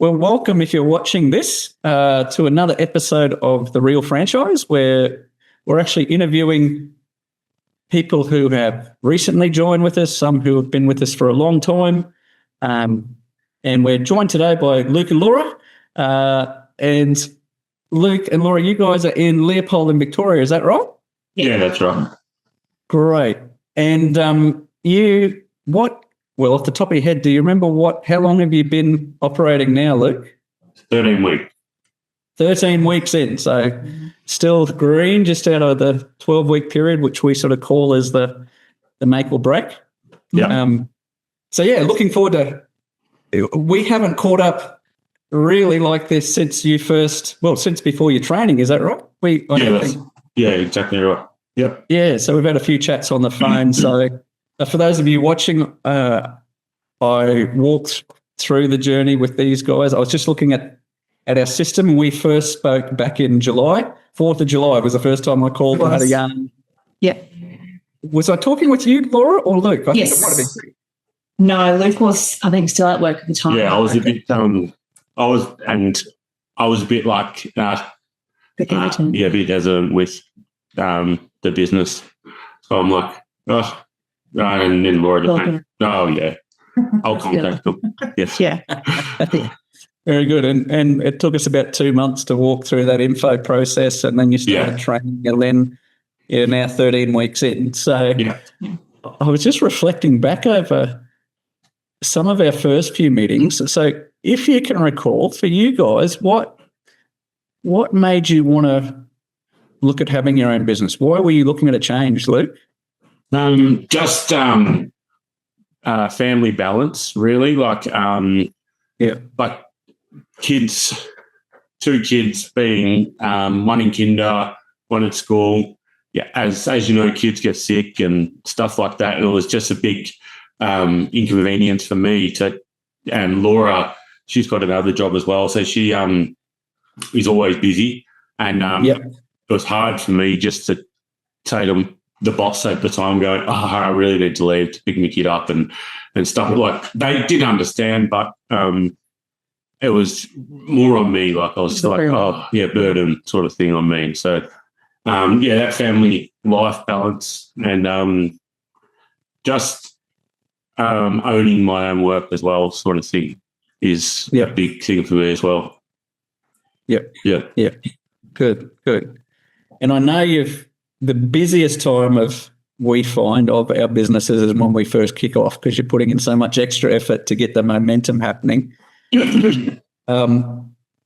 Well, welcome if you're watching this to another episode of The Real Franchise, where we're actually interviewing people who have recently joined with us, some who have been with us for a long time. And we're joined today by Luke and Laura. And Luke and Laura, you guys are in Leopold in Victoria, is that right? Yeah, that's right. Great. And well, off the top of your head, do you remember how long have you been operating now, Luke? 13 weeks. 13 weeks in, so still green, just out of the 12-week period, which we sort of call as the make or break. Yeah. Looking forward to. We haven't caught up really like this since before your training. Is that right? Yeah, exactly right. Yep. Yeah, so we've had a few chats on the phone. So for those of you watching, I walked through the journey with these guys. I was just looking at our system. We first spoke back in July. 4th of July was the first time I called. I had a yarn. Yeah. Was I talking with you, Laura, or Luke? I yes. think it might have been. No, Luke was, I think, still at work at the time. Yeah, I was a bit. I was a bit like a bit hesitant with the business. So I'm like, and then Laura just went, oh yeah, I'll contact them. Yes. Yeah. Very good. And it took us about 2 months to walk through that info process, and then you started training, and then you're now 13 weeks in. So I was just reflecting back over some of our first few meetings. So if you can recall, for you guys, what made you want to look at having your own business? Why were you looking at a change, Luke? Just family balance, really. Like kids, 2 kids being one in kinder, one at school. Yeah, as you know, kids get sick and stuff like that. And it was just a big inconvenience for me and Laura, she's got another job as well. So she is always busy. And it was hard for me just to say to the boss at the time, going, I really need to leave to pick my kid up and stuff. Like, they did understand, but it was more on me. Like, I was like, burden sort of thing on me. So, that family life balance and just owning my own work as well sort of thing is a big thing for me as well. Yep. Yeah. Good. And I know the busiest time we find of our businesses is when we first kick off, because you're putting in so much extra effort to get the momentum happening.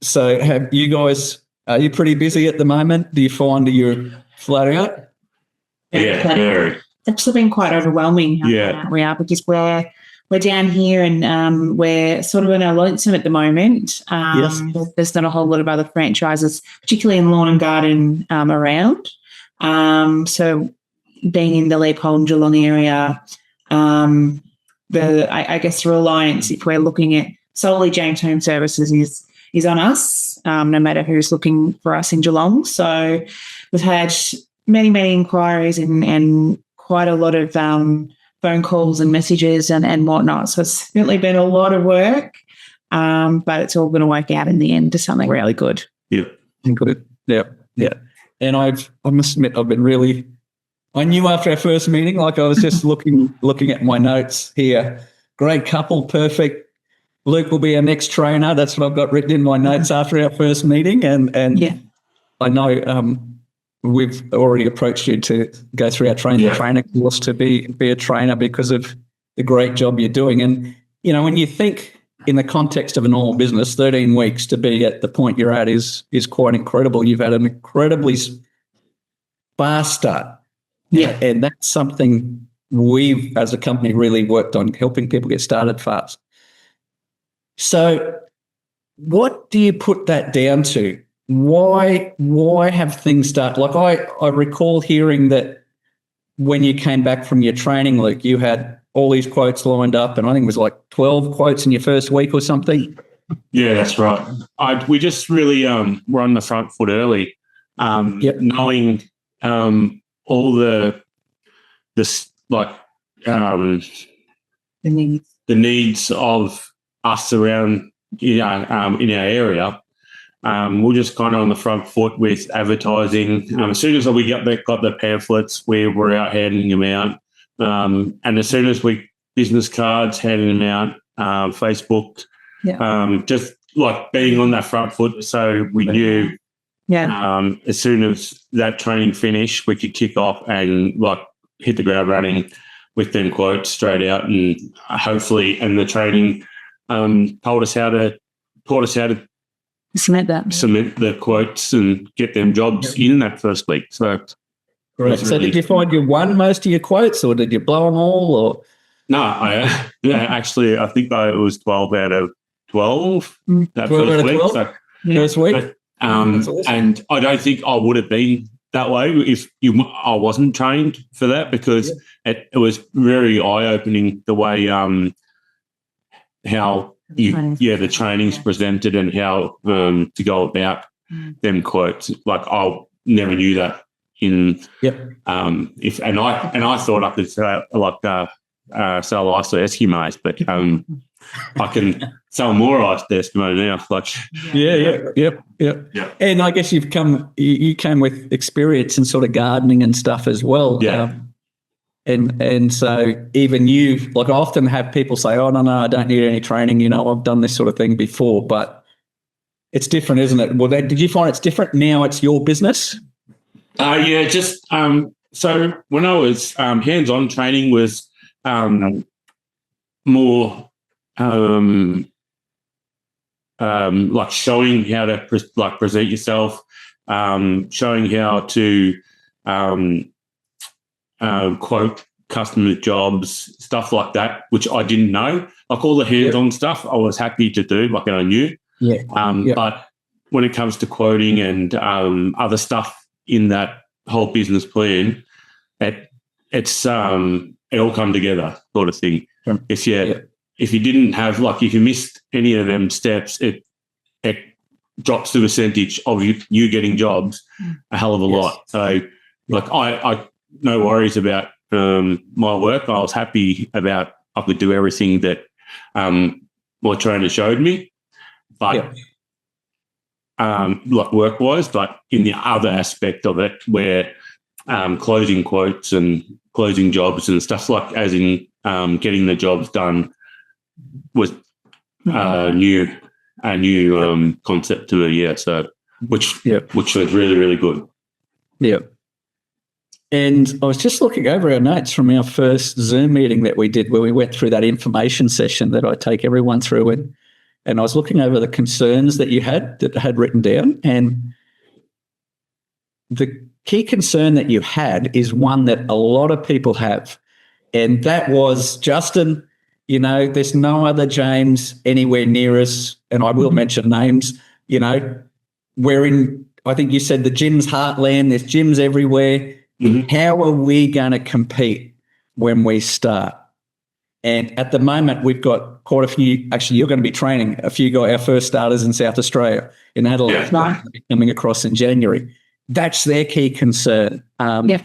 So have you guys, are you pretty busy at the moment? Do you find that you're flat out? Yeah, very. It's been quite overwhelming how we are, because we're down here and we're sort of in our lonesome at the moment. There's not a whole lot of other franchises, particularly in lawn and garden around. So being in the Leopold and Geelong area, I guess the reliance, if we're looking at solely James Home Services, is on us, no matter who's looking for us in Geelong. So we've had many, many inquiries and quite a lot of phone calls and messages and whatnot. So it's certainly been a lot of work, but it's all going to work out in the end to something really good. Yeah. Good. Yeah. And I must admit, I knew after our first meeting, like I was just looking at my notes here. Great couple, perfect. Luke will be our next trainer. That's what I've got written in my notes after our first meeting. And I know we've already approached you to go through our trainer course to be a trainer because of the great job you're doing. And, when you think in the context of a normal business, 13 weeks to be at the point you're at is quite incredible. You've had an incredibly fast start. Yeah. And that's something we've, as a company, really worked on, helping people get started fast. So what do you put that down to? Why have things started? Like I recall hearing that when you came back from your training, Luke, you had all these quotes lined up, and I think it was like 12 quotes in your first week or something. Yeah, that's right. We just really were on the front foot early, knowing all the needs of us around in our area, we're just kind of on the front foot with advertising. As soon as we got the pamphlets, we were out handing them out. And as soon as business cards, handing them out, Facebook, just like being on that front foot. So we knew as soon as that training finished, we could kick off and like hit the ground running with them quotes straight out, and hopefully, and the training taught us how to cement the quotes and get them jobs in that first week. So, right. So did you find you won most of your quotes, or did you blow them all? Or no, actually, I think it was 12 out of 12 that 12 first out of week. 12? So, first week. awesome. And I don't think I would have been that way if I wasn't trained for that, because it was very eye-opening the way how the training's presented and how to go about them quotes. Like I never knew that I thought I could sell ice to Eskimos, but I can sell more ice to Eskimos now. Like yeah. And I guess you came with experience in sort of gardening and stuff as well. Yeah. And so even you, like I often have people say, oh, no, I don't need any training. You know, I've done this sort of thing before, but it's different, isn't it? Well, did you find it's different now? It's your business? So when I was hands-on training was more like showing how to present yourself, showing how to quote customer jobs, stuff like that, which I didn't know. Like all the hands-on stuff, I was happy to do, like I knew. But when it comes to quoting and other stuff in that whole business plan, it's it all come together, sort of thing. Sure. If you didn't have, like, if you missed any of them steps, it drops the percentage of you getting jobs a hell of a lot. So, like, I no worries about my work. I was happy about I could do everything that my trainer showed me, but like work-wise, but in the other aspect of it, where closing quotes and closing jobs and stuff, like as in getting the jobs done, was a new concept to it. So which was really, really good. Yeah. And I was just looking over our notes from our first Zoom meeting that we did, where we went through that information session that I take everyone through, and I was looking over the concerns that you had written down, and the key concern that you had is one that a lot of people have, and that was, Justin, you know, there's no other James anywhere near us, and I will mention names, you know, we're in, I think you said, the gym's heartland, there's gyms everywhere. Mm-hmm. How are we going to compete when we start? And at the moment, we've got quite a few. Actually, you're going to be training a few guys, our first starters in South Australia, in Adelaide, coming across in January. That's their key concern. And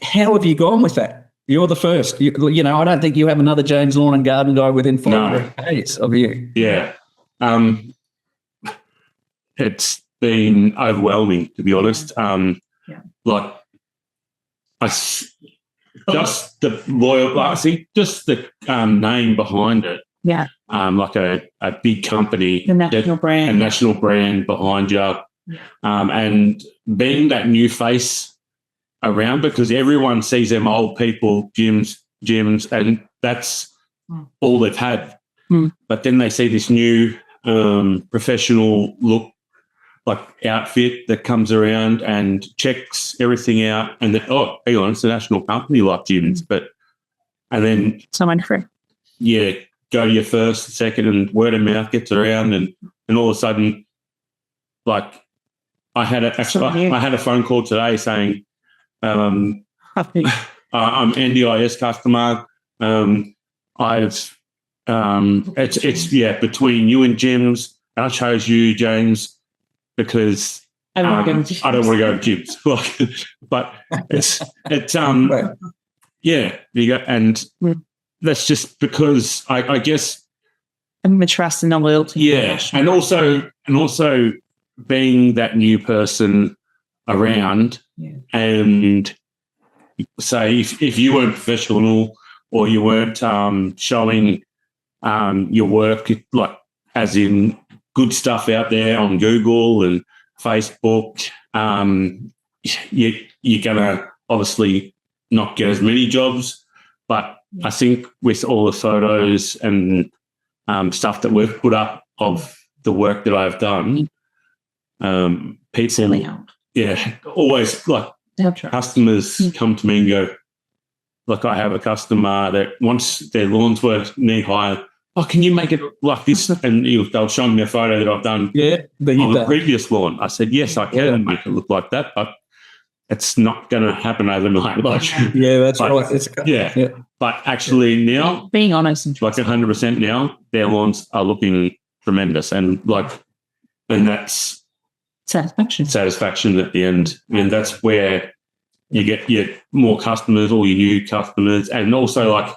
how have you gone with that? You're the first. You know, I don't think you have another James Lawn and Garden guy within 500 days of you. Yeah. It's been overwhelming, to be honest. Like, just the loyalty, just the name behind it. Yeah. Like a big company, a national brand behind you, and being that new face around, because everyone sees them old people, gyms, and that's all they've had. But then they see this new professional look, like outfit that comes around and checks everything out, and then, oh, hang on, it's a national company like gyms, and then someone free. Yeah, go to your first, second, and word of mouth gets around, and all of a sudden, like, I had a phone call today saying, I'm NDIS customer. It's between you and gyms. I chose you, James, because I don't want to go to gyms. But it's you go, and that's just because I guess, And the trust and the loyalty. yeah, and also being that new person around, Yeah. and say if you weren't professional or you weren't showing your work, like as in good stuff out there on Google and Facebook, you're gonna obviously not get as many jobs. But I think with all the photos and stuff that we've put up of the work that I've done, people, Certainly helped. yeah, always like customers come to me and go, like I have a customer that once their lawns were knee high, oh, can you make it like this? And they'll show me their photo that I've done on the previous lawn. I said, yes, I can make it look like that, but it's not going to happen overnight. Like, yeah, that's right. Yeah. But actually now, Being honest and like 100% now, their lawns are looking tremendous. And that's satisfaction at the end. And that's where you get your more customers, all your new customers, and also like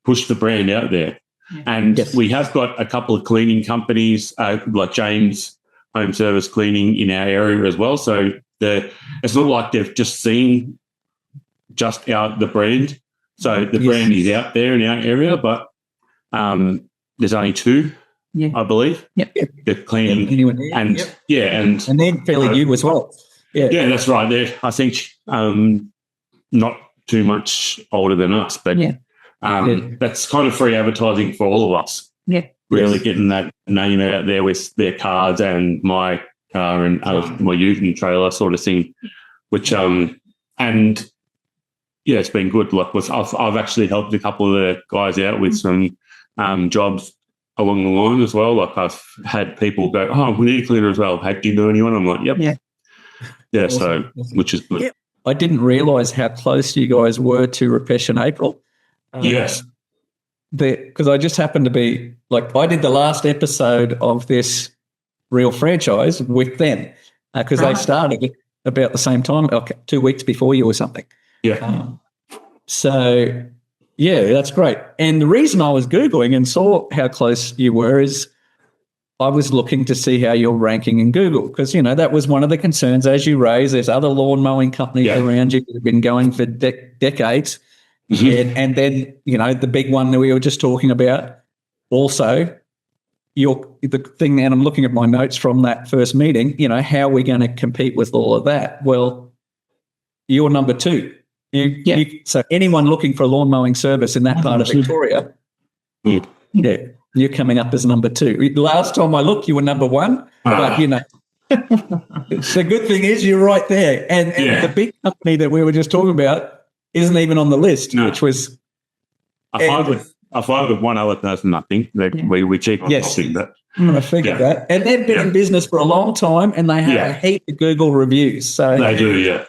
push the brand out there. Yeah. And we have got a couple of cleaning companies, like James Home Service Cleaning in our area as well. So it's not like they've just seen just out the brand. So the brand is out there in our area, but there's only two, I believe. Yep. The cleaning and then fairly new as well. Yeah, that's right. They're, I think, not too much older than us, but that's kind of free advertising for all of us. Yeah. Really getting that name out there with their cards and my car and my using trailer sort of thing, which and yeah, it's been good. Like I've actually helped a couple of the guys out with some jobs along the line as well. Like I've had people go, oh, we need a cleaner as well. Do you know anyone? I'm like, yep. Yeah, awesome. So which is good. Yeah. I didn't realise how close you guys were to Rupesh and April. Yes. Because I just happened to be, like, I did the last episode of this Real Franchise with them because they started about the same time, 2 weeks before you or something. Yeah. So, yeah, that's great. And the reason I was Googling and saw how close you were is I was looking to see how you're ranking in Google because, that was one of the concerns as you raise. There's other lawn mowing companies around you that have been going for decades. Mm-hmm. And then, the big one that we were just talking about also, the thing, and I'm looking at my notes from that first meeting, how are we going to compete with all of that? Well, you're number 2. So anyone looking for a lawn mowing service in that part of Victoria, you're coming up as number 2. Last time I looked, you were number 1, but the good thing is you're right there. And the big company that we were just talking about isn't even on the list, which was. I find with one other person, I think we cheap on that. I figured that, and they've been in business for a long time, and they have a heap of Google reviews. So they do,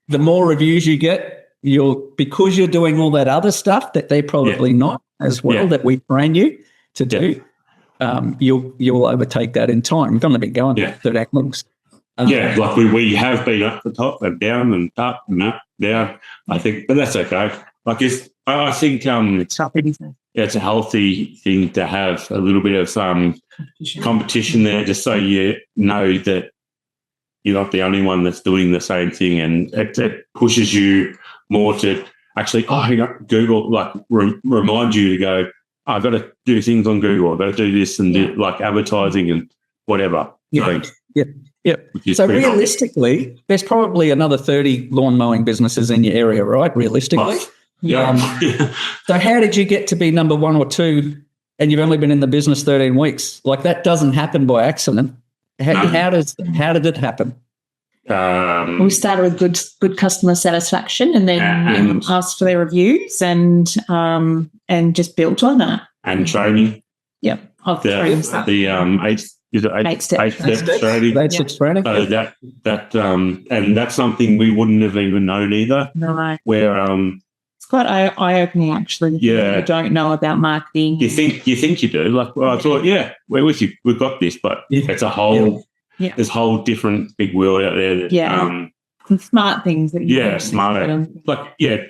The more reviews you get, because you're doing all that other stuff that they're probably not as well that we train you to do. You'll overtake that in time. We've only been going through that looks. Like we have been up the top and down and up and up, down. I think, but that's okay. Like I think it's a healthy thing to have a little bit of competition there, just so you know that you're not the only one that's doing the same thing, and it pushes you more to actually Google, like remind you to go, I've got to do things on Google, I've got to do this and do like advertising and whatever. Yeah. So realistically, there's probably another 30 lawn mowing businesses in your area, right? Realistically. So how did you get to be number 1 or 2 and you've only been in the business 13 weeks? Like that doesn't happen by accident. How did it happen? We started with good customer satisfaction and then asked for their reviews and just built on that. And training. Yep. Eight step strategy. So that and that's something we wouldn't have even known either. No. Where it's quite eye-opening actually. Yeah. You don't know about marketing. You think you do. Like, well, I thought, we're with you. We've got this, but it's a whole there's a whole different big world out there that some smart things that smart. Like,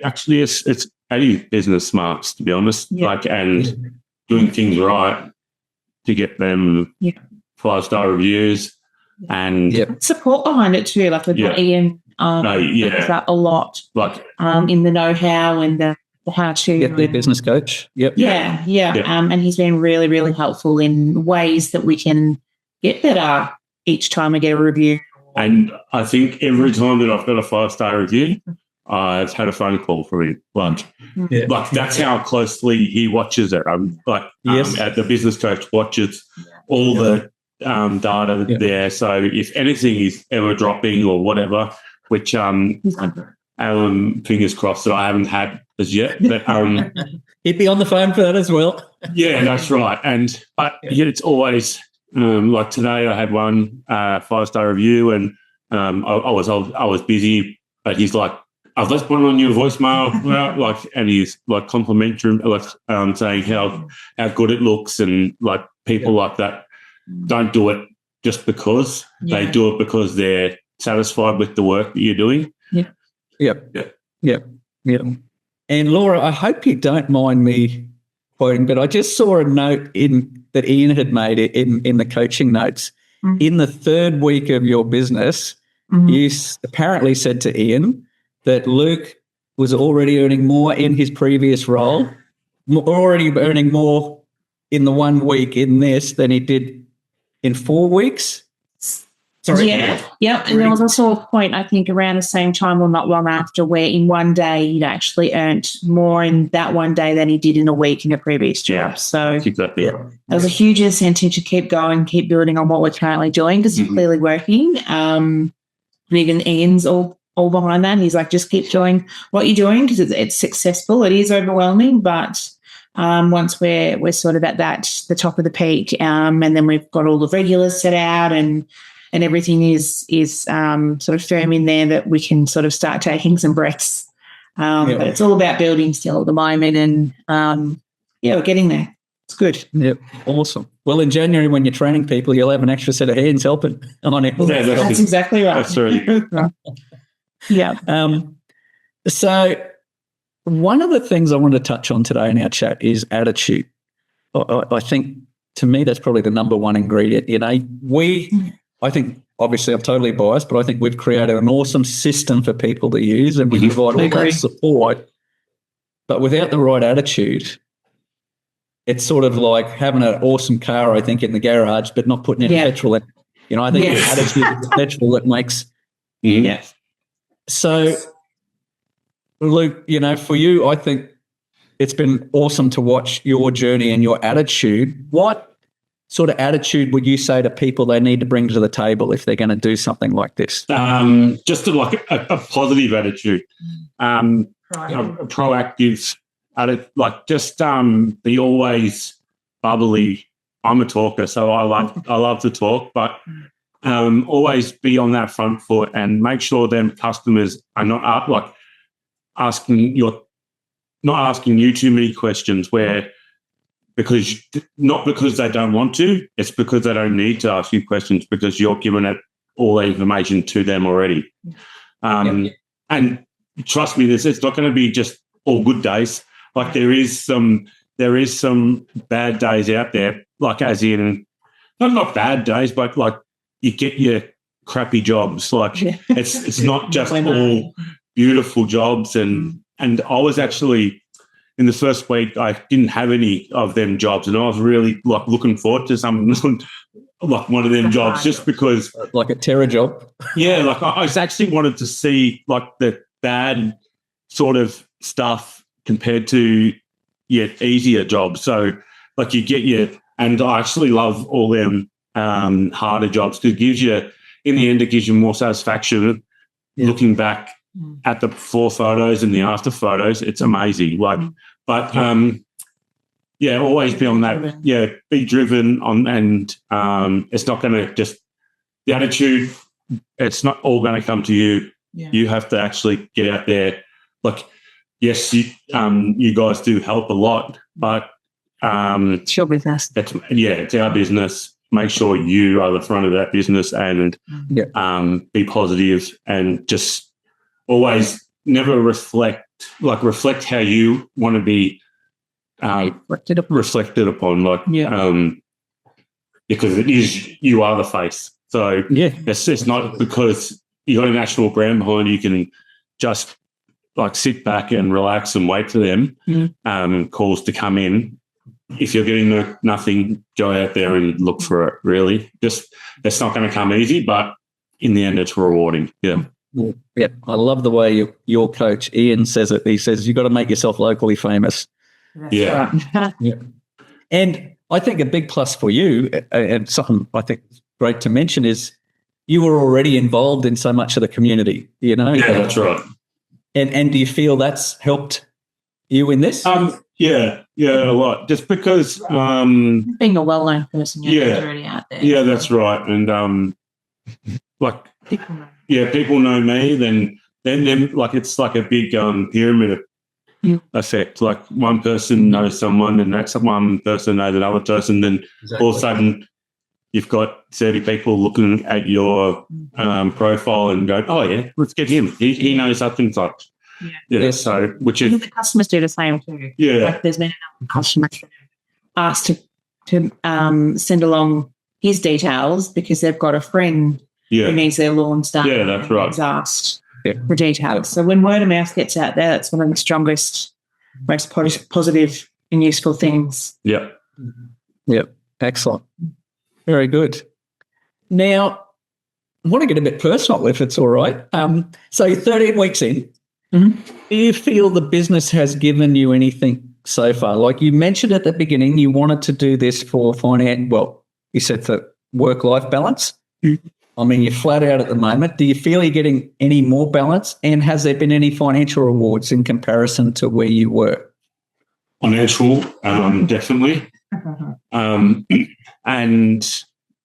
actually it's business smarts, to be honest. Yeah. Like, and doing things right to get them 5-star reviews and support behind it too. Like with Ian, does that a lot. Like in the know-how and the how to get their business coach. Yeah. And he's been really, really helpful in ways that we can get better each time we get a review. And I think every time that I've got a 5-star review, I've had a phone call from him. Like that's how closely he watches it. At the business coach watches all the data there. So if anything is ever dropping or whatever, which fingers crossed that I haven't had as yet, but he'd be on the phone for that as well. Yeah, that's right. But it's always like today I had one 5-star review, and I was busy, but he's like, I've just put it on your voicemail, and he's like complimentary, saying how good it looks, and like people like that don't do it just because they do it because they're satisfied with the work that you're doing. Yep. And Laura, I hope you don't mind me quoting, but I just saw a note that Ian had made in the coaching notes. In the 3rd week of your business, you apparently said to Ian that Luke was already earning more in his previous role, already earning more in the 1 week in this than he did in 4 weeks. Sorry. Yeah. And there was also a point, I think, around the same time or not long after, where in one day he'd actually earned more in that one day than he did in a week in a previous job. Yeah, so exactly. That was a huge incentive to keep going, keep building on what we're currently doing, because it's clearly working. Even Ian's all behind that. He's like, just keep doing what you're doing because it's successful. It is overwhelming, but once we're sort of at the top of the peak, and then we've got all the regulars set out and everything is sort of firm in there, that we can sort of start taking some breaths. But it's all about building still at the moment, and we're getting there. It's good. Yep, awesome. Well, in January when you're training people, you'll have an extra set of hands helping on it. Yeah, that's exactly right. That's really good. So one of the things I want to touch on today in our chat is attitude. I think, to me, that's probably the number one ingredient. I think, obviously, I'm totally biased, but I think we've created an awesome system for people to use, and we provide all that support. But without the right attitude, it's sort of like having an awesome car, I think, in the garage, but not putting any petrol in. I think the attitude is the petrol that makes. Yeah. So, Luke, for you, I think it's been awesome to watch your journey and your attitude. What sort of attitude would you say to people they need to bring to the table if they're going to do something like this? Just a positive attitude, a proactive attitude, just be always bubbly. I'm a talker, so I love to talk, but always be on that front foot and make sure them customers are not asking you too many questions not because they don't want to, it's because they don't need to ask you questions because you're giving it all the information to them already. And trust me, it's not going to be just all good days. Like there is some bad days out there, like as in not bad days, but like you get your crappy jobs. Like it's not just all beautiful jobs. And I was actually, in the first week, I didn't have any of them jobs, and I was really looking forward to some like one of them jobs, just because, like a terror job. Yeah, I actually wanted to see the bad sort of stuff compared to easier jobs. So you get and I actually love all them harder jobs because it gives you, in the end, it gives you more satisfaction looking back at the before photos and the after photos. It's amazing. But always be on that. Yeah, be driven on, and it's not going to just the attitude. It's not all going to come to you. Yeah. You have to actually get out there. Yes, you guys do help a lot, but it's your business. It's our business. Make sure you are the front of that business, and be positive, and just always never reflect reflect how you want to be reflected upon, because it is, you are the face. So it's not because you got a national brand behind you, you can just like sit back and relax and wait for them calls to come in. If you're getting nothing, go out there and look for it, really. Just, that's not going to come easy, but in the end, it's rewarding. Yeah. Yeah. I love the way your coach, Ian, says it. He says, you've got to make yourself locally famous. Yeah. Yeah. And I think a big plus for you, and something I think great to mention, is you were already involved in so much of the community, you know? Yeah, that's right. And do you feel that's helped you in this? Yeah, a lot. Just because being a well-known person, you're already out there. Yeah, that's right. And people know me. Then like it's like a big pyramid effect. Like one person knows someone, and that one person knows another person. Then all of a sudden, you've got 30 people looking at your profile and going, "Oh yeah, let's get him. He knows such and such." Yeah. So, which is the customers do the same too. Yeah. Like there's been another customer asked to send along his details because they've got a friend who needs their lawn done. Yeah, that's right. He's asked for details. So when word of mouth gets out there, that's one of the strongest, most positive and useful things. Yeah. Yep. Excellent. Very good. Now, I want to get a bit personal, if it's all right. So you're 13 weeks in. Mm-hmm. Do you feel the business has given you anything so far? Like you mentioned at the beginning, you wanted to do this for finance. Well, you said for work-life balance. I mean, you're flat out at the moment. Do you feel you're getting any more balance? And has there been any financial rewards in comparison to where you were? Financial, definitely. And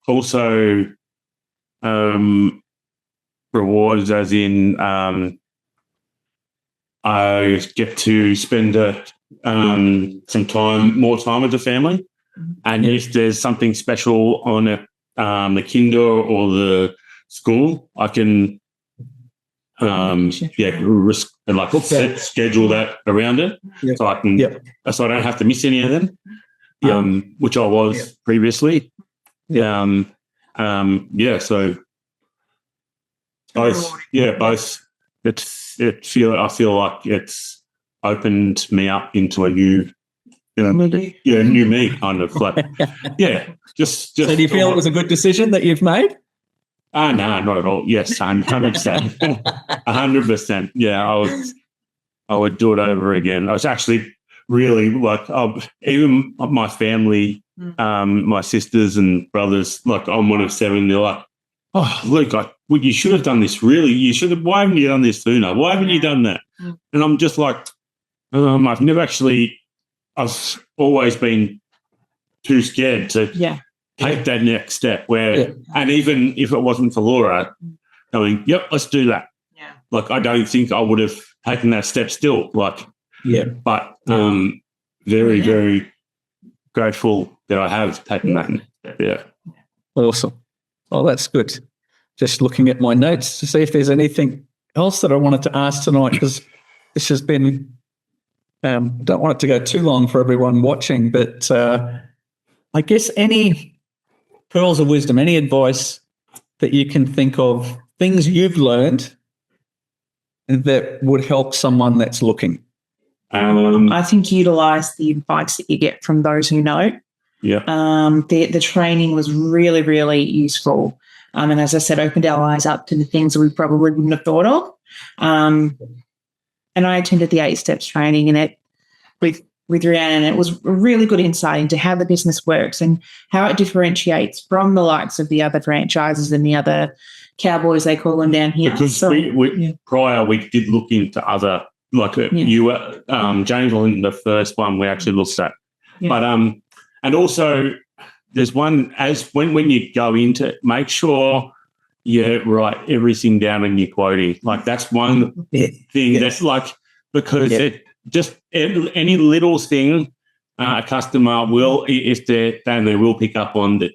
also rewards as in I get to spend more time with the family. And if there's something special on the kinder or the school, I can schedule that around it, so I can so I don't have to miss any of them, which I was previously. So both. I feel like it's opened me up into a new new me kind of like, just. So do you feel it was a good decision that you've made? No, not at all. Yes, 100%. 100%. Yeah, I would do it over again. I was actually really like, even my family, my sisters and brothers, like I'm one of 7, they're like, "Oh, Luke, you should have done this. Really, you should have. Why haven't you done this sooner? Why haven't you done that?" And I'm just like, I've never actually. I've always been too scared to take that next step. And even if it wasn't for Laura going, "Yep, let's do that." Yeah. Like I don't think I would have taken that step still. Like, but very, very grateful that I have taken that step. Yeah. Awesome. Oh, that's good. Just looking at my notes to see if there's anything else that I wanted to ask tonight, because this has been, don't want it to go too long for everyone watching, but I guess any pearls of wisdom, any advice that you can think of, things you've learned that would help someone that's looking? I think utilise the advice that you get from those who know. Yeah. The training was really, really useful. And as I said, opened our eyes up to the things that we probably wouldn't have thought of. And I attended the 8 Steps training and it with Rhiannon, and it was a really good insight into how the business works and how it differentiates from the likes of the other franchises and the other cowboys, they call them down here. Because prior we did look into other, like you were, James wasn't the first one we actually looked at. Yeah. But and also there's one, as when you go into it, make sure you write everything down in your quoting. Like that's one thing that's like, because it just any little thing a customer will, if they will pick up on that,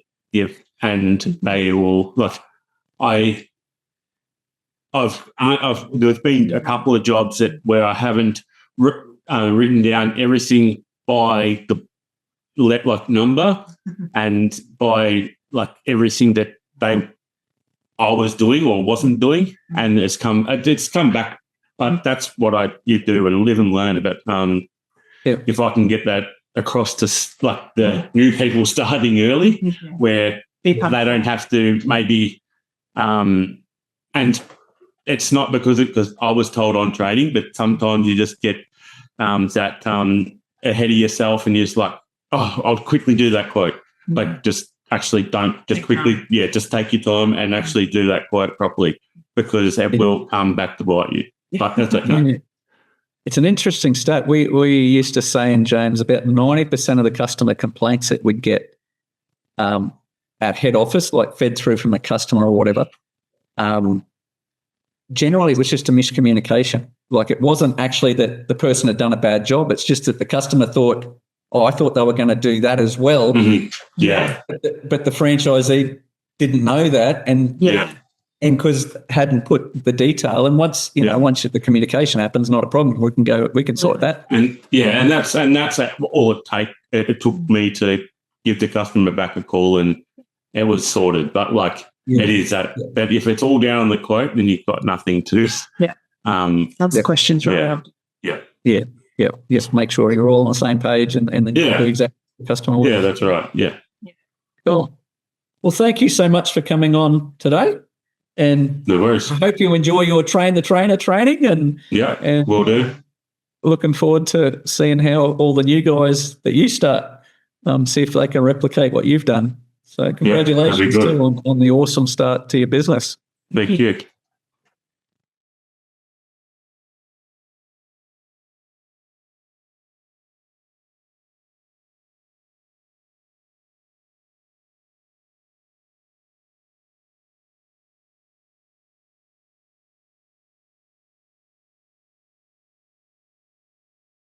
and they will like. I've there's been a couple of jobs where I haven't written down everything by the number and by like everything that I was doing or wasn't doing, and it's come back. But that's what you do and live and learn. But if I can get that across to like the new people starting early, where they don't have to maybe, and it's not because I was told on training, but sometimes you just get that ahead of yourself, and you're just like, oh, I'll quickly do that quote. Like, just actually don't just quickly, just take your time and actually do that quote properly, because it will come back to bite you. But that's okay. It's an interesting stat. We used to say in James about 90% of the customer complaints that we'd get at head office, like fed through from a customer or whatever, generally it was just a miscommunication. Like, it wasn't actually that the person had done a bad job. It's just that the customer thought, oh, I thought they were going to do that as well. Mm-hmm. Yeah. But the franchisee didn't know that, and because hadn't put the detail. And once the communication happens, not a problem. We can sort that. And that's all it took me to give the customer back a call, and it was sorted. But it is that. But if it's all down on the quote, then you've got nothing to. Lots of questions around. Yeah. Just make sure you're all on the same page, and then do exactly the customer wants. Yeah, that's right. Yeah. Cool. Well, thank you so much for coming on today. And no worries. I hope you enjoy your train the trainer training, and will do. Looking forward to seeing how all the new guys that you start, see if they can replicate what you've done. So congratulations too on the awesome start to your business. Thank you.